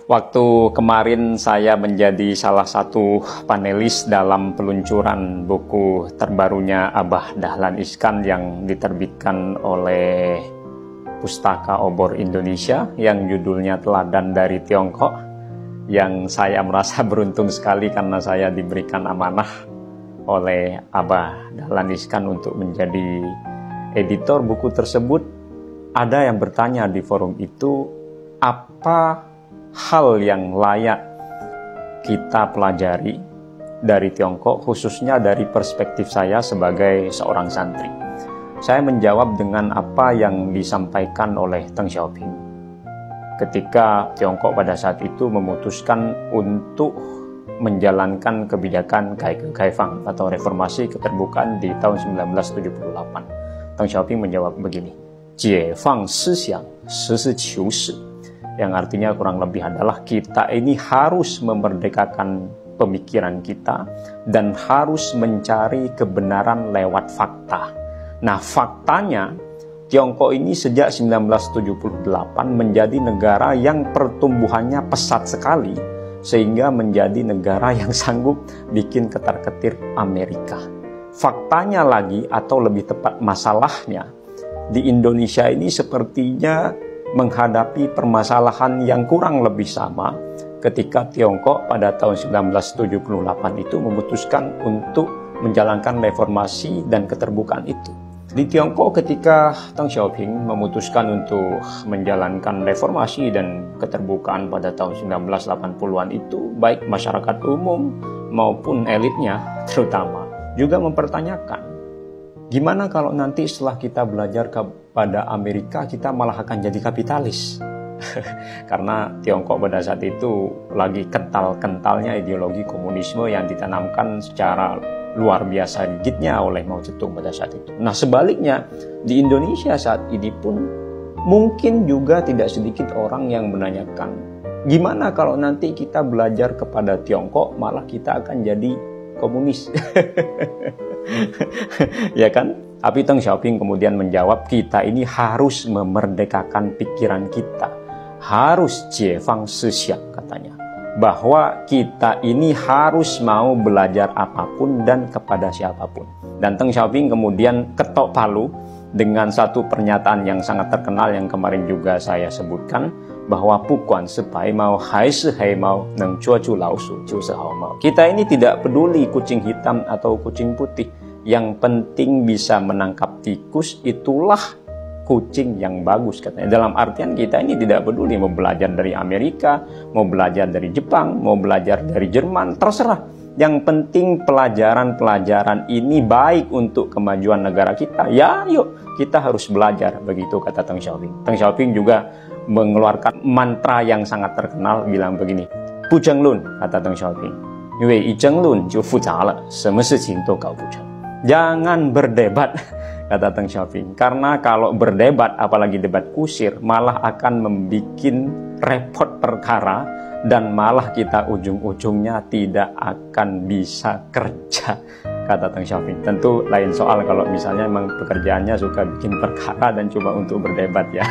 Waktu kemarin saya menjadi salah satu panelis dalam peluncuran buku terbarunya Abah Dahlan Iskan yang diterbitkan oleh Pustaka Obor Indonesia yang judulnya Teladan dari Tiongkok, yang saya merasa beruntung sekali karena saya diberikan amanah oleh Abah Dahlan Iskan untuk menjadi editor buku tersebut. Ada yang bertanya di forum itu, apa hal yang layak kita pelajari dari Tiongkok, khususnya dari perspektif saya sebagai seorang santri. Saya menjawab dengan apa yang disampaikan oleh Deng Xiaoping ketika Tiongkok pada saat itu memutuskan untuk menjalankan kebijakan Kaifang atau reformasi keterbukaan di tahun 1978. Deng Xiaoping menjawab begini, 解放思想，实事求是， yang artinya kurang lebih adalah kita ini harus memerdekakan pemikiran kita dan harus mencari kebenaran lewat fakta. Nah, faktanya Tiongkok ini sejak 1978 menjadi negara yang pertumbuhannya pesat sekali, sehingga menjadi negara yang sanggup bikin ketar-ketir Amerika. Faktanya lagi, atau lebih tepat masalahnya, di Indonesia ini sepertinya menghadapi permasalahan yang kurang lebih sama ketika Tiongkok pada tahun 1978 itu memutuskan untuk menjalankan reformasi dan keterbukaan itu. Di Tiongkok ketika Deng Xiaoping memutuskan untuk menjalankan reformasi dan keterbukaan pada tahun 1980-an itu, baik masyarakat umum maupun elitnya terutama juga mempertanyakan, gimana kalau nanti setelah kita belajar kepada Amerika, kita malah akan jadi kapitalis? Karena Tiongkok pada saat itu lagi kental-kentalnya ideologi komunisme yang ditanamkan secara luar biasa rigidnya oleh Mao Zedong pada saat itu. Nah, sebaliknya di Indonesia saat ini pun mungkin juga tidak sedikit orang yang menanyakan, gimana kalau nanti kita belajar kepada Tiongkok malah kita akan jadi komunis? Ya kan? Tapi Deng Xiaoping kemudian menjawab, kita ini harus memerdekakan pikiran kita, harus 解放思想 katanya, bahwa kita ini harus mau belajar apapun dan kepada siapapun. Dan Deng Xiaoping kemudian ketok palu dengan satu pernyataan yang sangat terkenal yang kemarin juga saya sebutkan, bahwa bukan sepai mau hai shi hai mau neng cuo cu lao su jiu shi hao mau. Kita ini tidak peduli kucing hitam atau kucing putih, yang penting bisa menangkap tikus, itulah kucing yang bagus katanya. Dalam artian kita ini tidak peduli mau belajar dari Amerika, mau belajar dari Jepang, mau belajar dari Jerman, terserah. Yang penting pelajaran-pelajaran ini baik untuk kemajuan negara kita. Ya, yuk kita harus belajar, begitu kata Deng Xiaoping. Deng Xiaoping juga mengeluarkan mantra yang sangat terkenal, bilang begini, 不争论 kata Deng Xiaoping, 因为一争论就复杂了，什么事情都搞不成。 Jangan berdebat, kata Deng Xiaoping, karena kalau berdebat, apalagi debat kusir, malah akan membuat repot perkara dan malah kita ujung-ujungnya tidak akan bisa kerja, kata Deng Xiaoping. Tentu lain soal kalau misalnya memang pekerjaannya suka bikin perkara dan cuma untuk berdebat ya.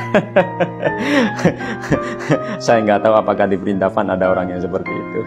Saya nggak tahu apakah di Perindavan ada orang yang seperti itu.